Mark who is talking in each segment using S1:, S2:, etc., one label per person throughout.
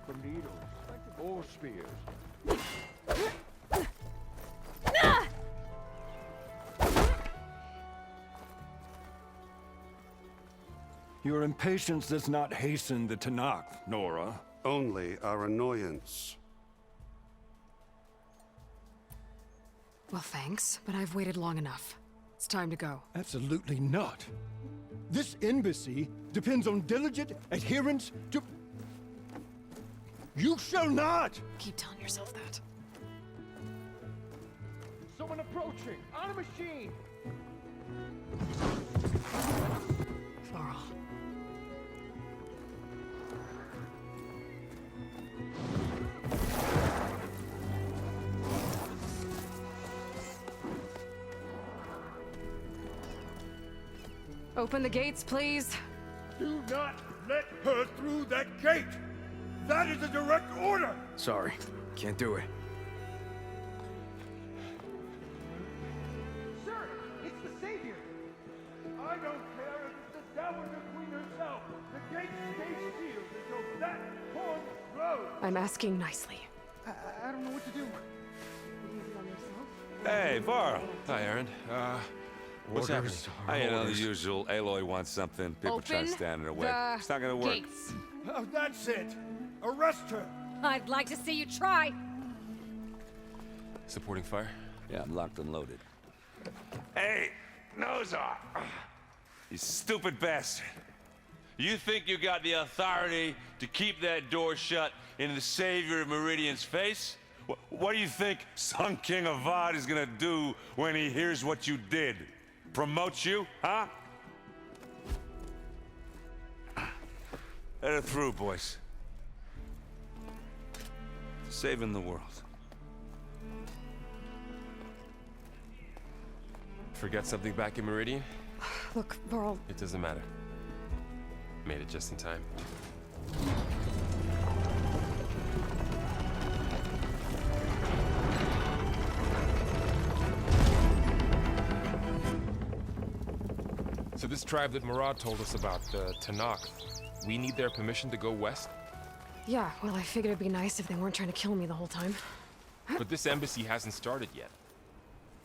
S1: for needles or spears.
S2: Your impatience does not hasten the Tanakh, Nora.
S3: Only our annoyance.
S4: Well, thanks, but I've waited long enough. It's time to go.
S2: Absolutely not. This embassy depends on diligent adherence to... You shall not!
S4: Keep telling yourself that.
S1: Someone approaching! On a machine!
S4: Varl. Open the gates, please.
S1: Do not let her through that gate! That is a direct order!
S5: Sorry, can't do it.
S1: Sir, it's the Savior! I don't care if it's the Dowager Queen herself! The gate stays sealed until that horn blows!
S4: I'm asking nicely.
S1: I don't know what to do.
S6: Hey, Varl.
S5: Hi, Aaron.
S6: What's happening?
S5: Orders are
S6: I know the
S5: orders.
S6: usual. Aloy wants something. People try to
S4: Open
S6: stand in her way.
S4: the
S6: It's not gonna work.
S4: gates.
S1: Oh, that's it! Arrest her!
S7: I'd like to see you try.
S5: Supporting fire?
S6: Yeah, I'm locked and loaded. Hey, Nozar! You stupid bastard. You think you got the authority to keep that door shut in the Savior of Meridian's face? What do you think Sun King Avad is gonna do when he hears what you did? Promote you, huh? Let her through, boys. Saving the world.
S5: Forget something back in Meridian?
S4: Look, Varl,
S5: It doesn't matter. Made it just in time. So this tribe that Murad told us about, the Tanakh, we need their permission to go west?
S4: yeah, well, I figured it'd be nice if they weren't trying to kill me the whole time.
S5: But this embassy hasn't started yet.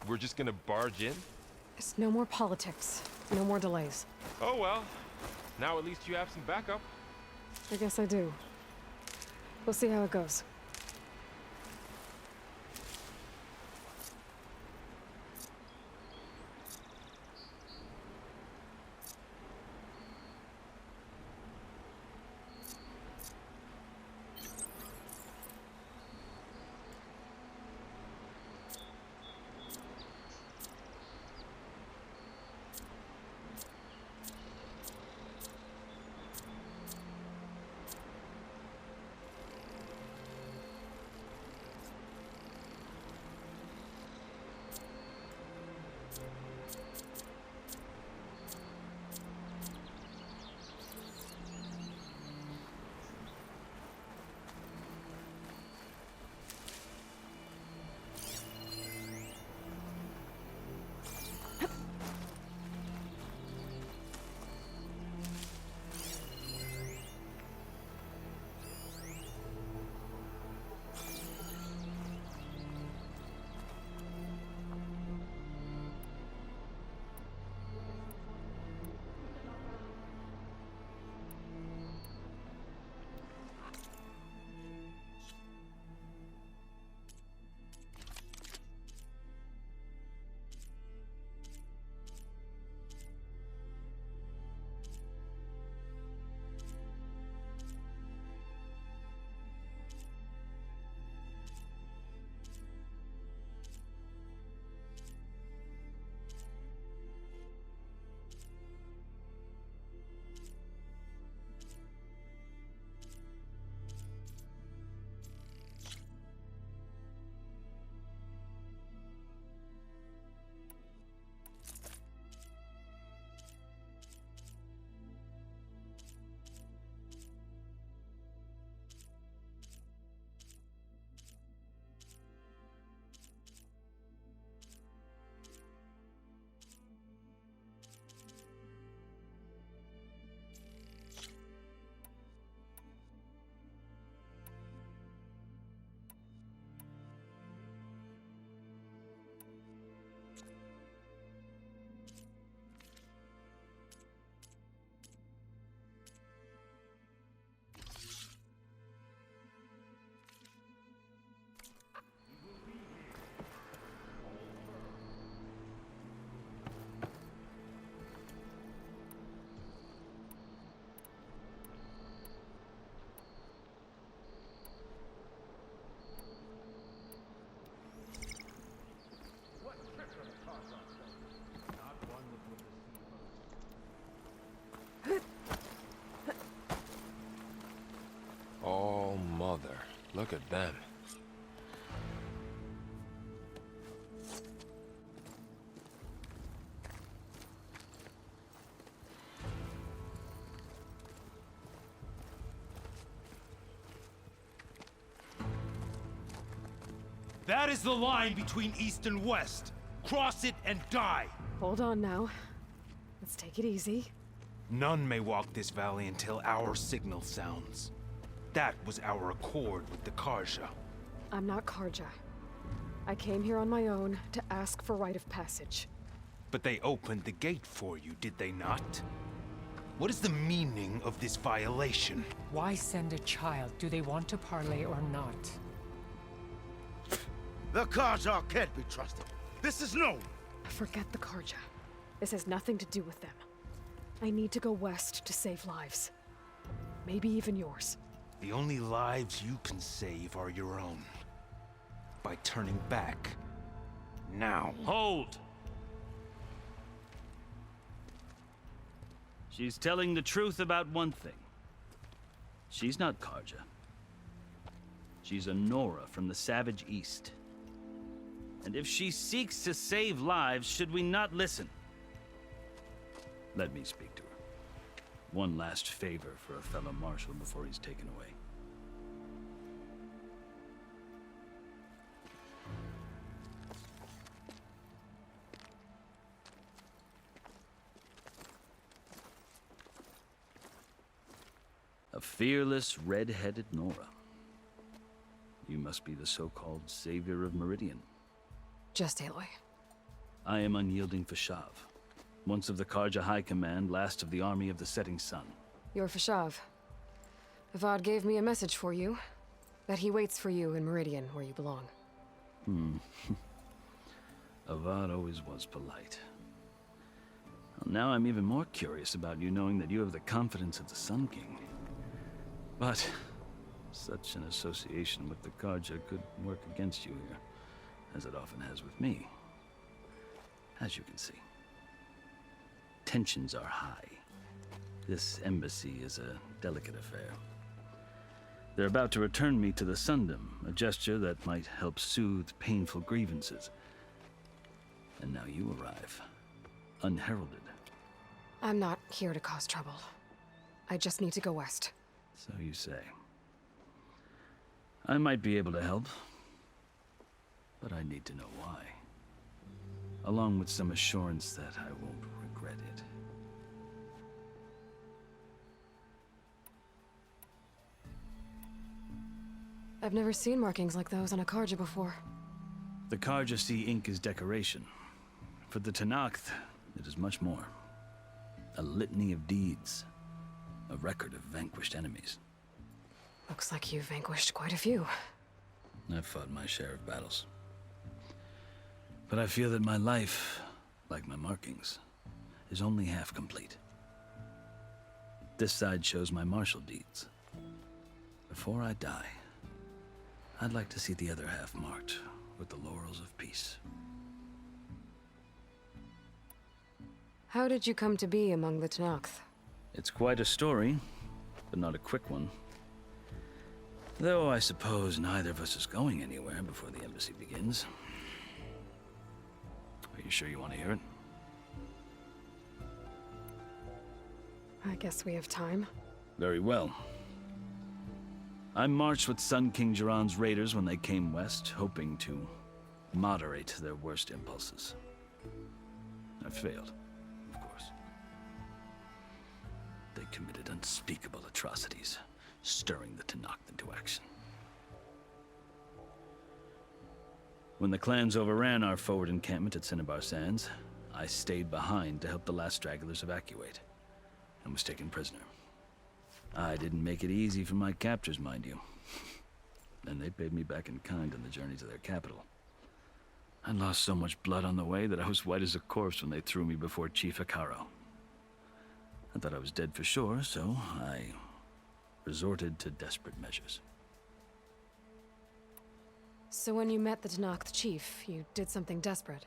S5: We're just gonna barge in?
S4: There's no more politics. No more delays.
S5: Oh well. Now at least you have some backup.
S4: I guess I do. We'll see how it goes.
S5: Oh, mother. Look at them.
S8: That is the line between East and West. Cross it and die.
S4: Hold on now. Let's take it easy.
S8: None may walk this valley until our signal sounds. That was our accord with the Karja.
S4: I'm not Karja. I came here on my own to ask for rite of passage.
S8: But they opened the gate for you, did they not? What is the meaning of this violation?
S9: Why send a child? Do they want to parley or not?
S1: The Karja can't be trusted. This is known.
S4: Forget the Karja. This has nothing to do with them. I need to go west to save lives. Maybe even yours.
S8: The only lives you can save are your own. By turning back. Now.
S10: Hold! She's telling the truth about one thing. She's not Karja. She's a Nora from the Savage East. And if she seeks to save lives, should we not listen? Let me speak to her. One last favor for a fellow marshal before he's taken away. A fearless, red-headed Nora. You must be the so-called savior of Meridian.
S4: Just Aloy.
S10: I am unyielding Fashav. Once of the Karja High Command, last of the army of the Setting Sun.
S4: You're Fashav. Avad gave me a message for you. That he waits for you in Meridian, where you belong.
S10: Avad always was polite. Well, now I'm even more curious about you knowing that you have the confidence of the Sun King. But such an association with the Karja could work against you here, as it often has with me. As you can see. Tensions are high. This embassy is a delicate affair. They're about to return me to the Sundom, a gesture that might help soothe painful grievances. And now you arrive, unheralded.
S4: I'm not here to cause trouble. I just need to go west.
S10: So you say. I might be able to help, but I need to know why. Along with some assurance that I won't regret it.
S4: I've never seen markings like those on a Karja before.
S10: The Karja see ink as decoration. For the Tenakth, it is much more. A litany of deeds. A record of vanquished enemies.
S4: Looks like you've vanquished quite a few.
S10: I've fought my share of battles. But I feel that my life, like my markings, is only half complete. This side shows my martial deeds. Before I die, I'd like to see the other half marked with the laurels of peace.
S4: How did you come to be among the Tenakth?
S10: It's quite a story, but not a quick one. Though I suppose neither of us is going anywhere before the embassy begins. Are you sure you want to hear it?
S4: I guess we have time.
S10: Very well. I marched with Sun King Jiran's raiders when they came west, hoping to moderate their worst impulses. I failed, of course. They committed unspeakable atrocities, stirring the Tenakth into action. When the clans overran our forward encampment at Cinnabar Sands, I stayed behind to help the last stragglers evacuate, and was taken prisoner. I didn't make it easy for my captors, mind you. And they paid me back in kind on the journey to their capital. I lost so much blood on the way that I was white as a corpse when they threw me before Chief Hikaro. I thought I was dead for sure, so I resorted to desperate measures.
S4: So when you met the Tenakth chief, you did something desperate?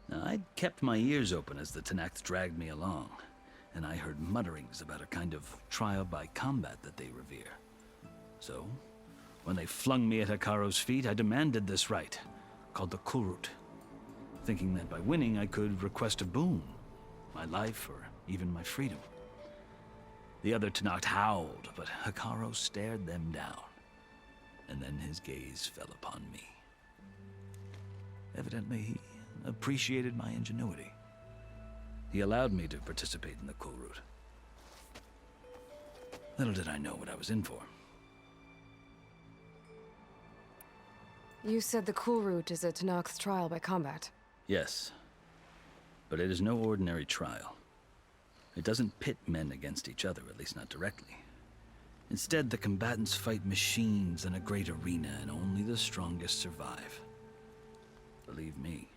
S10: Now, I'd kept my ears open as the Tenakth dragged me along, and I heard mutterings about a kind of trial by combat that they revere. So, when they flung me at Hikaro's feet, I demanded this right, called the Kulrut, thinking that by winning I could request a boon, my life or even my freedom. The other Tenakth howled, but Hikaru stared them down, and then his gaze fell upon me. Evidently, he appreciated my ingenuity. He allowed me to participate in the Kulrut. Little did I know what I was in for.
S4: You said the Kulrut is a Tenakth's trial by combat.
S10: Yes, but it is no ordinary trial. It doesn't pit men against each other, at least not directly. Instead, the combatants fight machines in a great arena, and only the strongest survive. Believe me,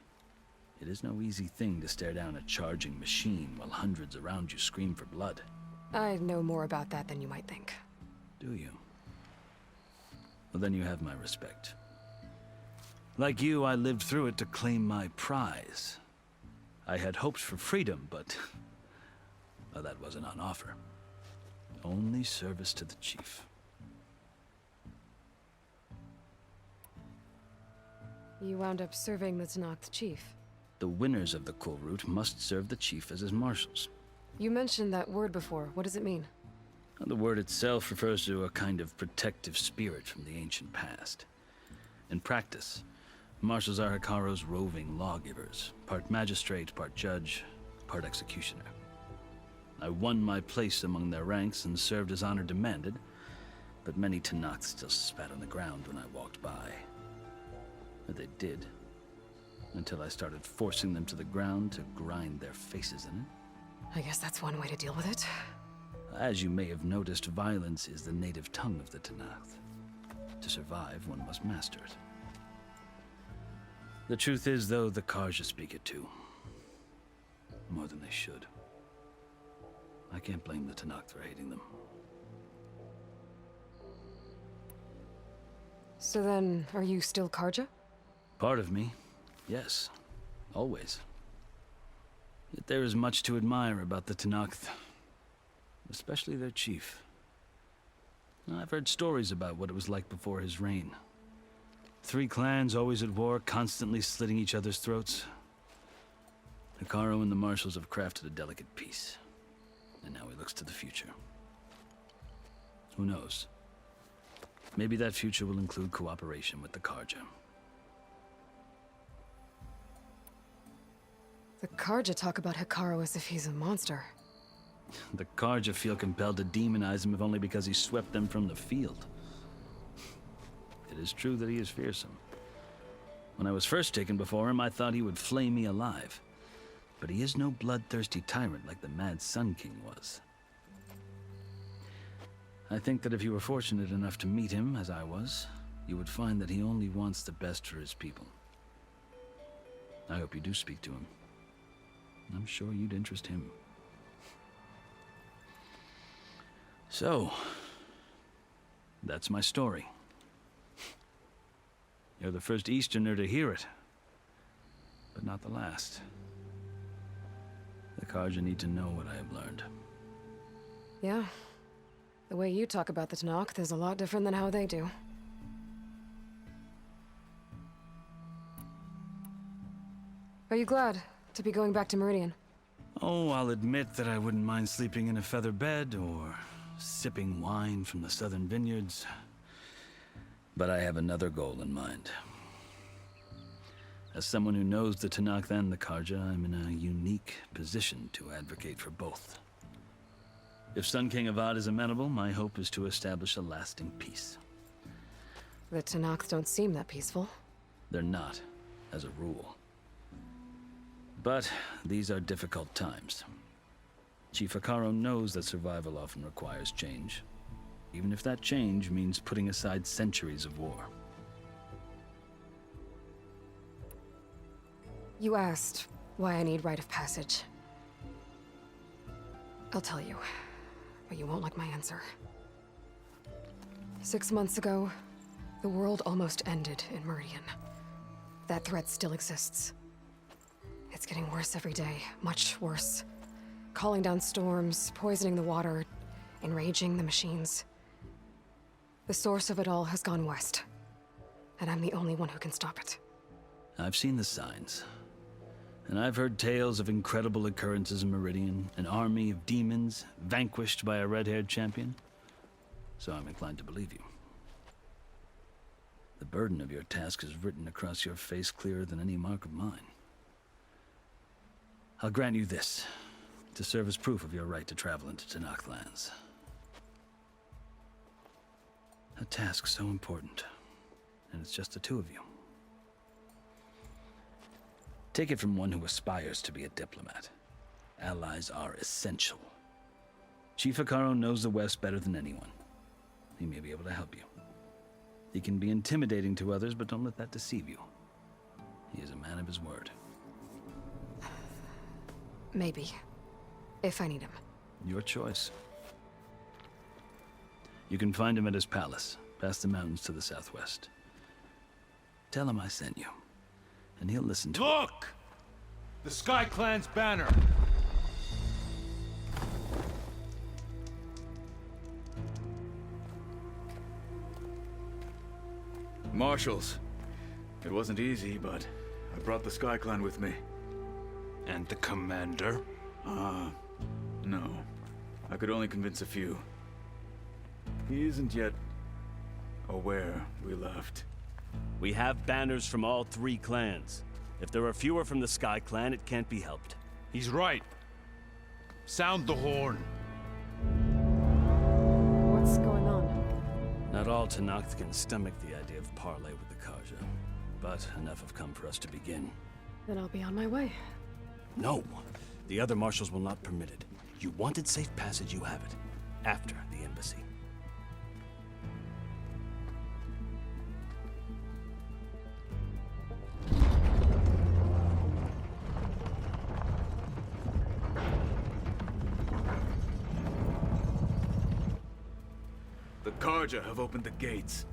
S10: it is no easy thing to stare down a charging machine while hundreds around you scream for blood.
S4: I know more about that than you might think.
S10: Do you? Well, then you have my respect. Like you, I lived through it to claim my prize. I had hoped for freedom, but well, that wasn't on offer. Only service to the chief.
S4: You wound up serving the Tenakth chief.
S10: The winners of the Kulrut must serve the chief as his marshals.
S4: You mentioned that word before. What does it mean?
S10: The word itself refers to a kind of protective spirit from the ancient past. In practice, marshals are Hikaru's roving lawgivers, part magistrate, part judge, part executioner. I won my place among their ranks and served as honor demanded, but many Tenakth still spat on the ground when I walked by. But they did, until I started forcing them to the ground to grind their faces in it.
S4: I guess that's one way to deal with it.
S10: As you may have noticed, violence is the native tongue of the Tenakth. To survive, one must master it. The truth is, though, the Karja speak it too. More than they should. I can't blame the Tenakth for hating them.
S4: So then, are you still Karja?
S10: Part of me, yes. Always. Yet there is much to admire about the Tenakth. Especially their chief. I've heard stories about what it was like before his reign. 3 clans always at war, constantly slitting each other's throats. Hikaru and the marshals have crafted a delicate peace. And now he looks to the future. Who knows? Maybe that future will include cooperation with the Karja.
S4: The Karja talk about Hikaru as if he's a monster.
S10: The Karja feel compelled to demonize him if only because he swept them from the field. It is true that he is fearsome. When I was first taken before him, I thought he would flay me alive. But he is no bloodthirsty tyrant like the Mad Sun King was. I think that if you were fortunate enough to meet him, as I was, you would find that he only wants the best for his people. I hope you do speak to him. I'm sure you'd interest him. So, that's my story. You're the first Easterner to hear it, but not the last. The Karja need to know what I have learned.
S4: Yeah. The way you talk about the Tenakth is a lot different than how they do. Are you glad to be going back to Meridian?
S10: Oh, I'll admit that I wouldn't mind sleeping in a feather bed or sipping wine from the southern vineyards. But I have another goal in mind. As someone who knows the Tenakth and the Karja, I'm in a unique position to advocate for both. If Sun King Avad is amenable, my hope is to establish a lasting peace.
S4: The Tenakth don't seem that peaceful.
S10: They're not, as a rule. But these are difficult times. Chief Hikaru knows that survival often requires change, even if that change means putting aside centuries of war.
S4: You asked why I need rite of passage. I'll tell you, but you won't like my answer. 6 months ago, the world almost ended in Meridian. That threat still exists. It's getting worse every day, much worse. Calling down storms, poisoning the water, enraging the machines. The source of it all has gone west. And I'm the only one who can stop it.
S10: I've seen the signs. And I've heard tales of incredible occurrences in Meridian, an army of demons vanquished by a red-haired champion. So I'm inclined to believe you. The burden of your task is written across your face clearer than any mark of mine. I'll grant you this, to serve as proof of your right to travel into Tenakth lands. A task so important, and it's just the two of you. Take it from one who aspires to be a diplomat. Allies are essential. Chief Hekarro knows the West better than anyone. He may be able to help you. He can be intimidating to others, but don't let that deceive you. He is a man of his word.
S4: Maybe. If I need him.
S10: Your choice. You can find him at his palace, past the mountains to the southwest. Tell him I sent you, and he'll listen to it.
S8: Look! The Sky Clan's banner!
S11: Marshals. It wasn't easy, but I brought the Sky Clan with me.
S8: And the commander?
S11: No. I could only convince a few. He isn't yet aware we left.
S12: We have banners from all 3 clans. If there are fewer from the Sky Clan, it can't be helped.
S8: He's right. Sound the horn.
S4: What's going on?
S10: Not all Tenakth can stomach the idea of parley with the Karja, but enough have come for us to begin.
S4: Then I'll be on my way.
S12: No, the other marshals will not permit it. You wanted safe passage, you have it. After the embassy.
S11: The Karja have opened the gates.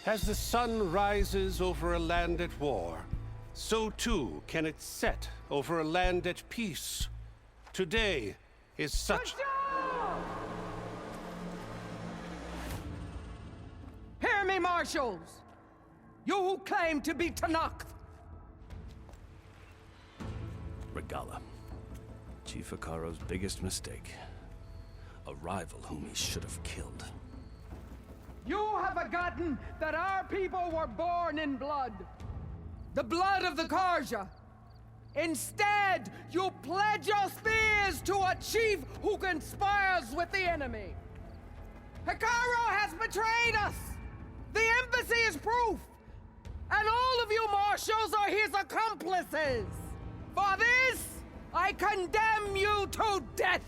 S13: As the sun rises over a land at war, so too can it set over a land at peace. Today is such...
S14: Hear me, marshals! You who claim to be Tenakth!
S12: Regala. Chief Hekarro's biggest mistake. A rival whom he should have killed.
S14: You have forgotten that our people were born in blood. The blood of the Karja. Instead, you pledge your spears to a chief who conspires with the enemy. Hekarro has betrayed us! The embassy is proof! And all of you marshals are his accomplices! For this, I condemn you to death!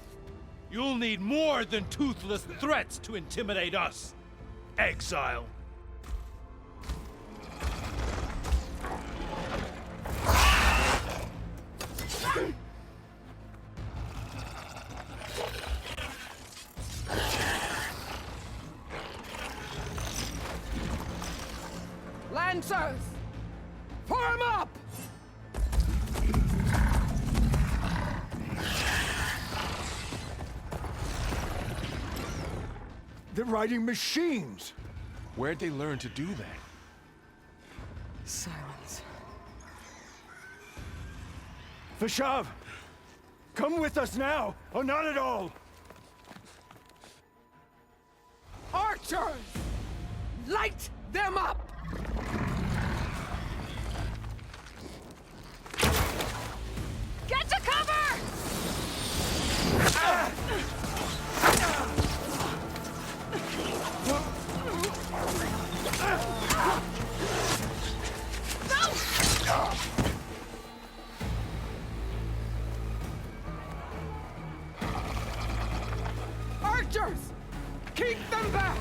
S8: You'll need more than toothless threats to intimidate us. Exile.
S14: Lancers! Form up!
S2: They're riding machines!
S5: Where'd they learn to do that?
S4: Silence.
S2: Vashav! Come with us now, or not at all!
S14: Archers! Light them up!
S7: Get to cover!
S14: Archers! Keep them back!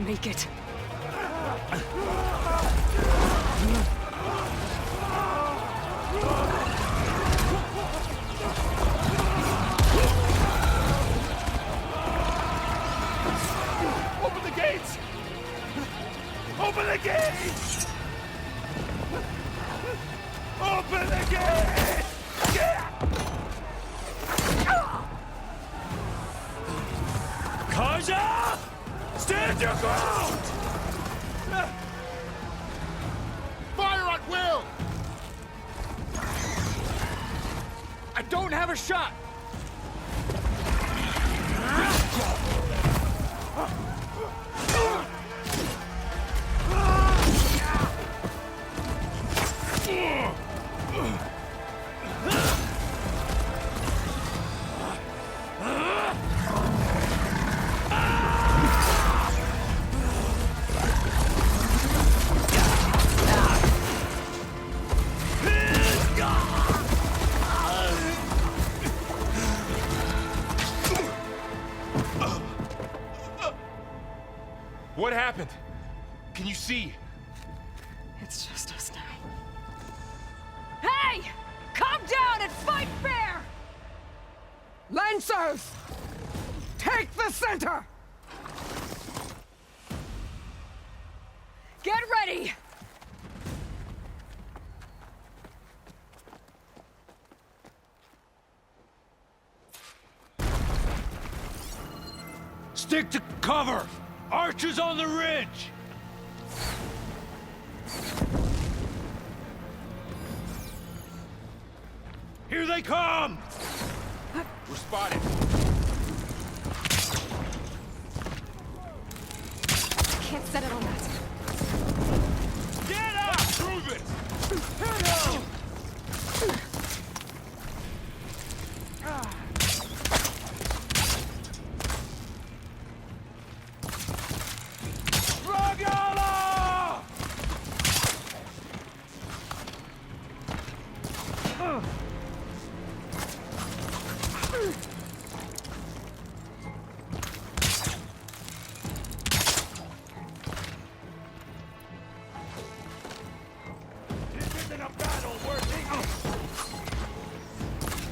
S4: make it.
S1: Open the gates! Open the gates! Open the gates!
S12: Karja! Stand your ground!
S1: Fire at will! I don't have a shot!
S5: What happened? Can you see?
S4: It's just us now.
S14: Hey! Calm down and fight fair! Lancers! Take the center! Get ready!
S8: Stick to cover! Archers on the ridge! Here they come!
S5: We're spotted.
S4: Can't set it on that.
S5: Get up! Prove it!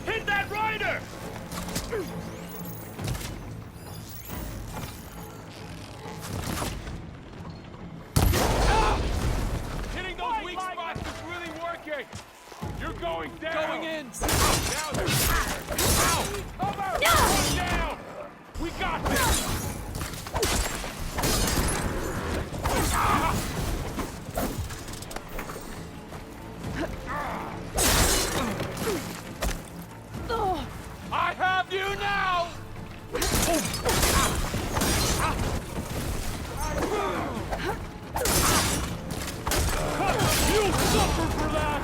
S1: Hit that rider!
S5: Hitting those weak spots is really working! You're going down!
S1: Going in!
S5: Now they're Ow! Cover! Going down! We got this!
S1: I have you now! You suffer for that!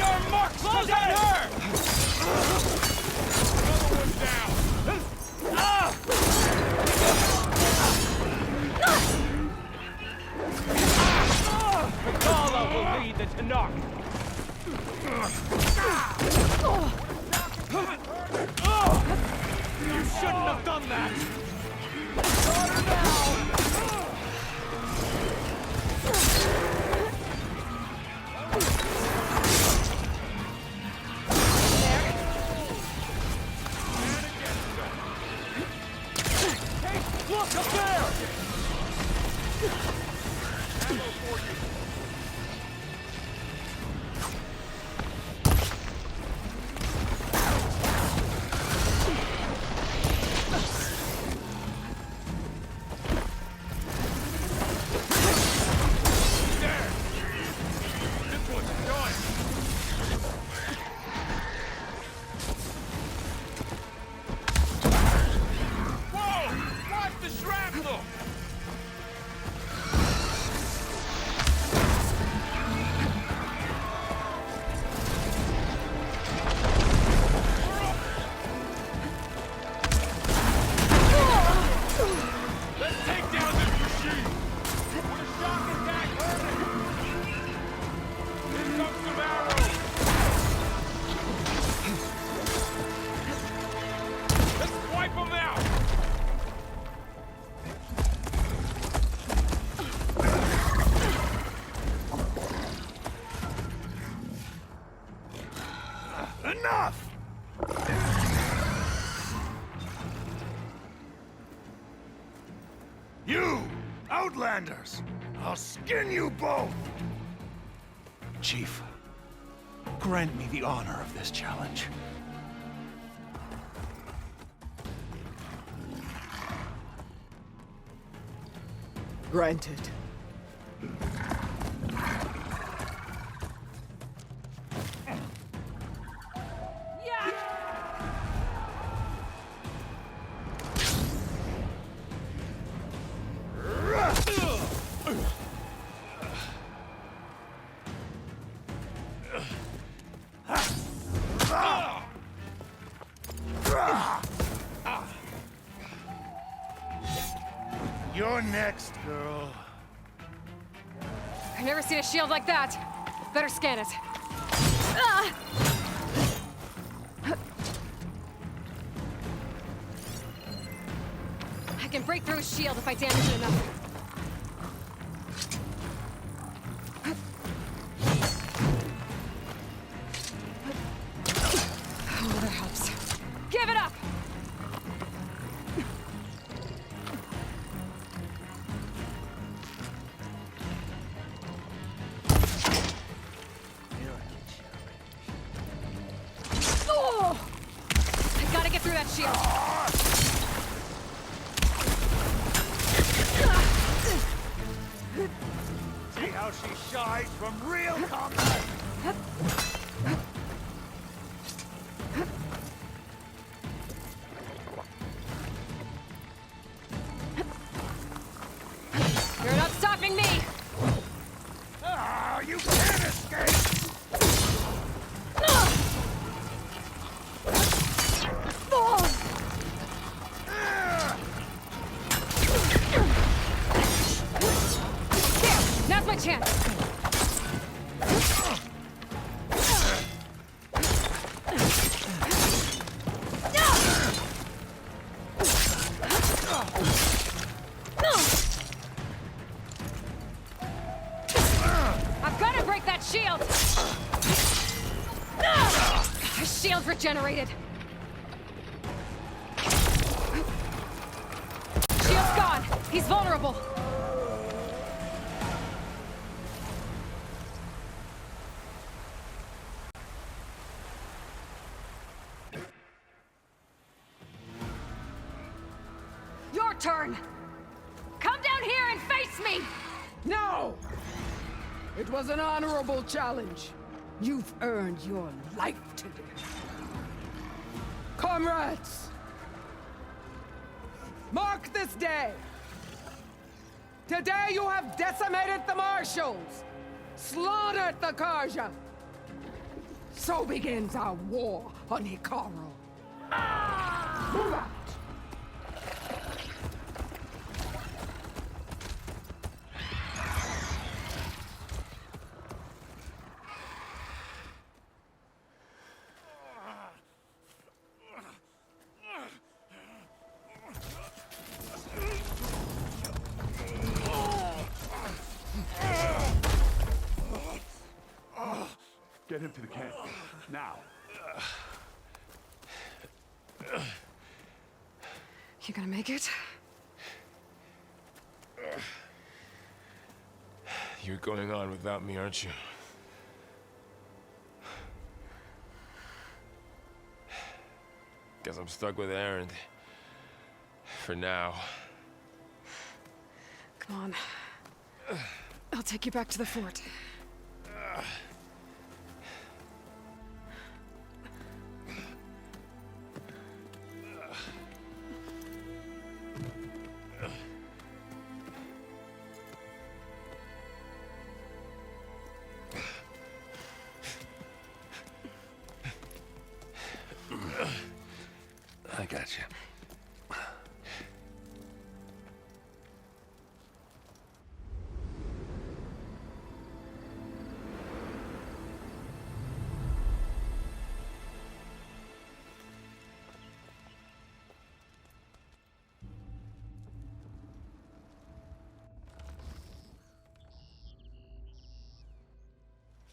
S6: your marks
S5: Close on
S6: today!
S5: her! Another one's down.
S6: Regala will lead the Tanakh. You shouldn't have done that!
S5: Look up there! Ammo for you. There! This one's done! Whoa! Watch the shrapnel! Let's take down this machine! With a shock attack, hurt it! Here comes some arrows! Let's wipe them out!
S6: Enough! You! Outlanders! I'll skin you both!
S8: Chief, grant me the honor of this challenge.
S14: Granted.
S6: You're next, girl.
S4: I've never seen a shield like that. Better scan it. Ah! I can break through his shield if I damage it enough. Oh, that helps. Give it up! Oh! I gotta get through that shield.
S6: See how she shies from real combat?
S4: You're not stopping me!
S6: Ah, you can't escape!
S4: There! Now's my chance! I've got to break that shield! His shield's regenerated! Shield's gone! He's vulnerable! Your turn! Come down here and face me!
S14: No! It was an honorable challenge. You've earned your life today. Comrades! Mark this day! Today you have decimated the Marshals! Slaughtered the Karja! So begins our war on Hikaru. Move out!
S1: Get him to the camp. Now.
S4: You gonna make it?
S5: You're going on without me, aren't you? Guess I'm stuck with Aaron. For now.
S4: Come on. I'll take you back to the fort.
S6: I got you.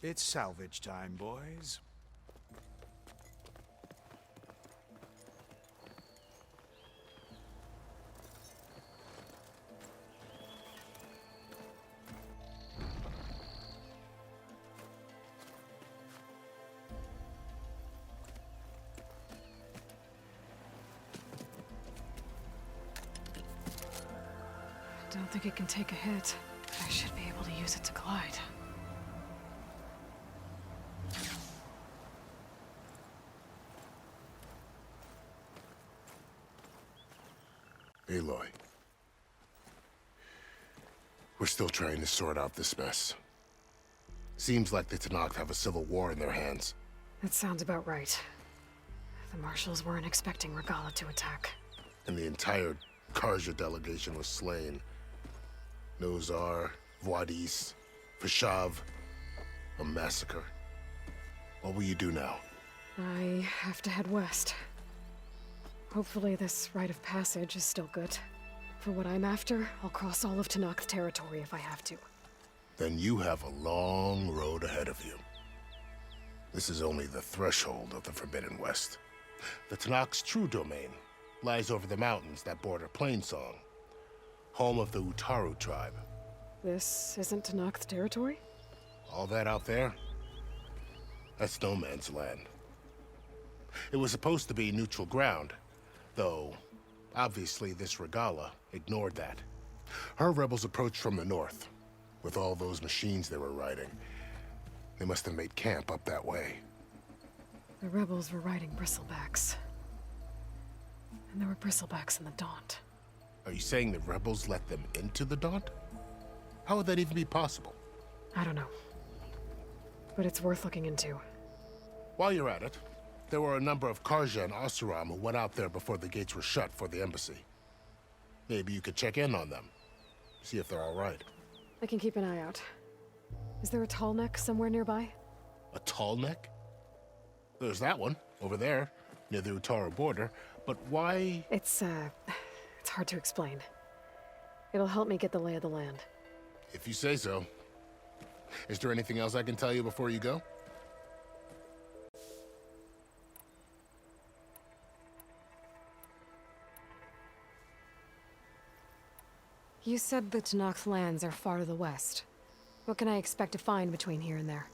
S8: It's salvage time, boys.
S4: Don't think it can take a hit. I should be able to use it to glide.
S15: Aloy. We're still trying to sort out this mess. Seems like the Tenakth have a civil war in their hands.
S4: That sounds about right. The Marshals weren't expecting Regalla to attack.
S15: And the entire Karja delegation was slain. Nozar, Voidis, Vashav. A massacre. What will you do now?
S4: I have to head west. Hopefully this rite of passage is still good. For what I'm after, I'll cross all of Tenakth territory if I have to.
S15: Then you have a long road ahead of you. This is only the threshold of the Forbidden West. The Tenakth's true domain lies over the mountains that border Plainsong, home of the Utaru tribe.
S4: This isn't Tenakth territory?
S15: All that out there? That's no man's land. It was supposed to be neutral ground, though obviously this Regalla ignored that. Her rebels approached from the north, with all those machines they were riding. They must have made camp up that way.
S4: The rebels were riding bristlebacks. And there were bristlebacks in the Daunt.
S15: Are you saying the rebels let them into the Daunt? How would that even be possible?
S4: I don't know. But it's worth looking into.
S15: While you're at it, there were a number of Karja and Oseram who went out there before the gates were shut for the embassy. Maybe you could check in on them. See if they're all right.
S4: I can keep an eye out. Is there a tall neck somewhere nearby?
S15: A tall neck? There's that one, over there, near the Utaru border. But why?
S4: It's hard to explain. It'll help me get the lay of the land.
S15: If you say so. Is there anything else I can tell you before you go?
S4: You said the Tenakth lands are far to the west. What can I expect to find between here and there?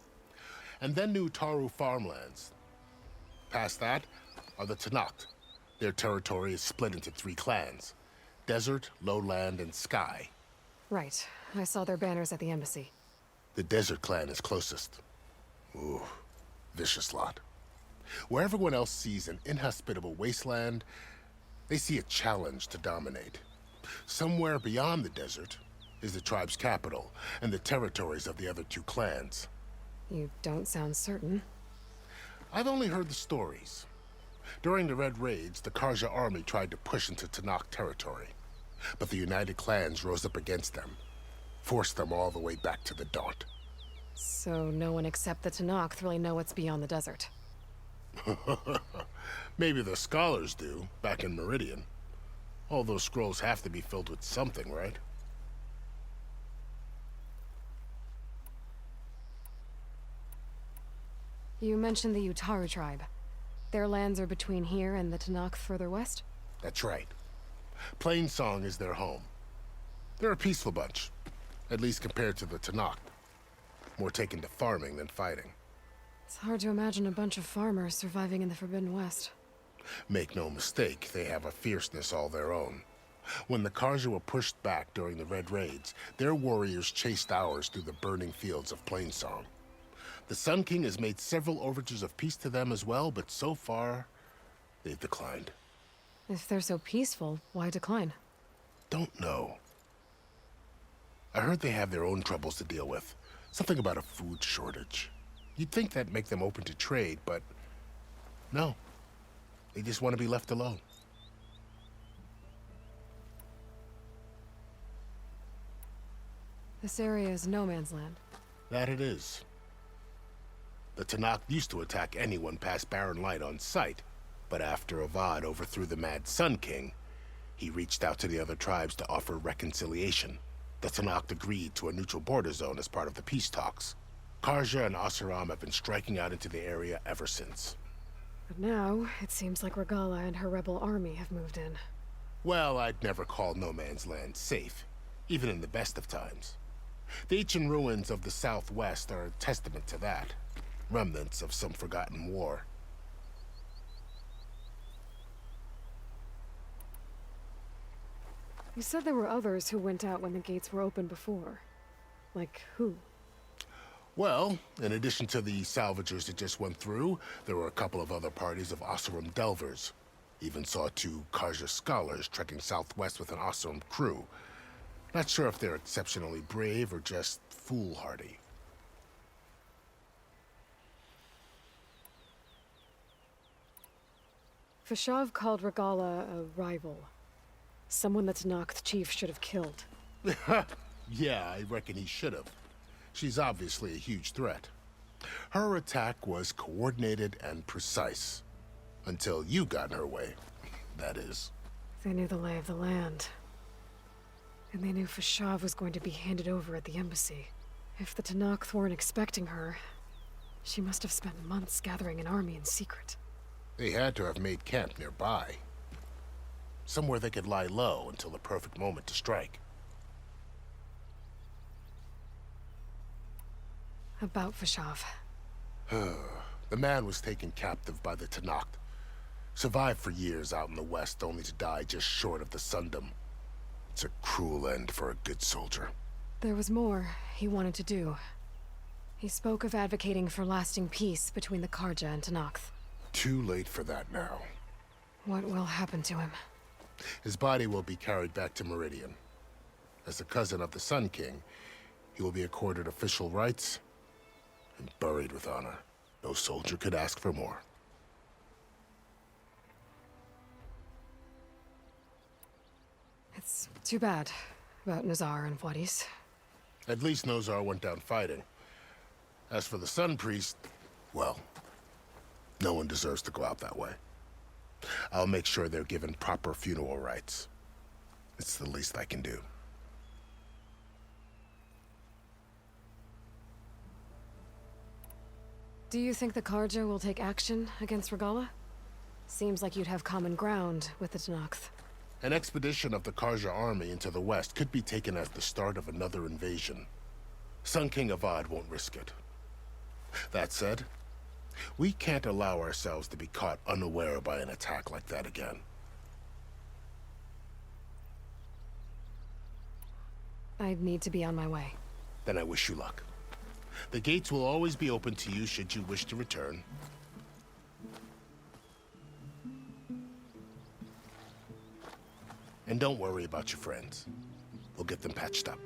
S15: And then new Utaru farmlands. Past that are the Tenakth. Their territory is split into 3 clans. Desert, Lowland, and Sky.
S4: Right. I saw their banners at the embassy.
S15: The Desert clan is closest. Ooh, vicious lot. Where everyone else sees an inhospitable wasteland, they see a challenge to dominate. Somewhere beyond the desert is the tribe's capital and the territories of the other 2 clans.
S4: You don't sound certain.
S15: I've only heard the stories. During the Red Raids, the Karja army tried to push into Tanakh territory, but the United Clans rose up against them, forced them all the way back to the Daunt.
S4: So no one except the Tanakh really know what's beyond the desert.
S15: Maybe the scholars do, back in Meridian. All those scrolls have to be filled with something, right?
S4: You mentioned the Utaru tribe. Their lands are between here and the Tanakh further west?
S15: That's right. Plainsong is their home. They're a peaceful bunch, at least compared to the Tanakh. More taken to farming than fighting.
S4: It's hard to imagine a bunch of farmers surviving in the Forbidden West.
S15: Make no mistake, they have a fierceness all their own. When the Karja were pushed back during the Red Raids, their warriors chased ours through the burning fields of Plainsong. The Sun King has made several overtures of peace to them as well, but so far, they've declined.
S4: If they're so peaceful, why decline?
S15: Don't know. I heard they have their own troubles to deal with. Something about a food shortage. You'd think that'd make them open to trade, but no. They just want to be left alone.
S4: This area is no man's land.
S15: That it is. The Tanakh used to attack anyone past Barren Light on sight, but after Avad overthrew the Mad Sun King, he reached out to the other tribes to offer reconciliation. The Tanakh agreed to a neutral border zone as part of the peace talks. Karja and Oseram have been striking out into the area ever since.
S4: But now, it seems like Regala and her rebel army have moved in.
S15: Well, I'd never call no man's land safe, even in the best of times. The ancient ruins of the Southwest are a testament to that. Remnants of some forgotten war.
S4: You said there were others who went out when the gates were open before. Like who?
S15: Well, in addition to the salvagers that just went through, there were a couple of other parties of Oseram delvers. Even saw 2 Karja scholars trekking southwest with an Oseram crew. Not sure if they're exceptionally brave or just foolhardy.
S4: Fashav called Regala a rival. Someone the Tanakh chief should have killed.
S15: Yeah, I reckon he should have. She's obviously a huge threat. Her attack was coordinated and precise. Until you got in her way, that is.
S4: They knew the lay of the land. And they knew Fashav was going to be handed over at the embassy. If the Tanakh weren't expecting her, she must have spent months gathering an army in secret.
S15: They had to have made camp nearby. Somewhere they could lie low until the perfect moment to strike.
S4: About Fashav.
S15: The man was taken captive by the Tanakh. Survived for years out in the west, only to die just short of the Sundom. It's a cruel end for a good soldier.
S4: There was more he wanted to do. He spoke of advocating for lasting peace between the Karja and Tanakh.
S15: Too late for that now.
S4: What will happen to him?
S15: His body will be carried back to Meridian. As the cousin of the Sun King, he will be accorded official rights and buried with honor. No soldier could ask for more.
S4: It's too bad about Nazar and Wadis.
S15: At least Nozar went down fighting. As for the Sun Priest, well, no one deserves to go out that way. I'll make sure they're given proper funeral rites. It's the least I can do.
S4: Do you think the Karja will take action against Regala? Seems like you'd have common ground with the Tanakh.
S15: An expedition of the Karja army into the west could be taken as the start of another invasion. Sun King Avad won't risk it. That said, we can't allow ourselves to be caught unaware by an attack like that again.
S4: I'd need to be on my way.
S15: Then I wish you luck. The gates will always be open to you should you wish to return. And don't worry about your friends. We'll get them patched up.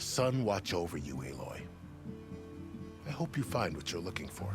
S15: Sun watch over you, Aloy. hope you find what you're looking for.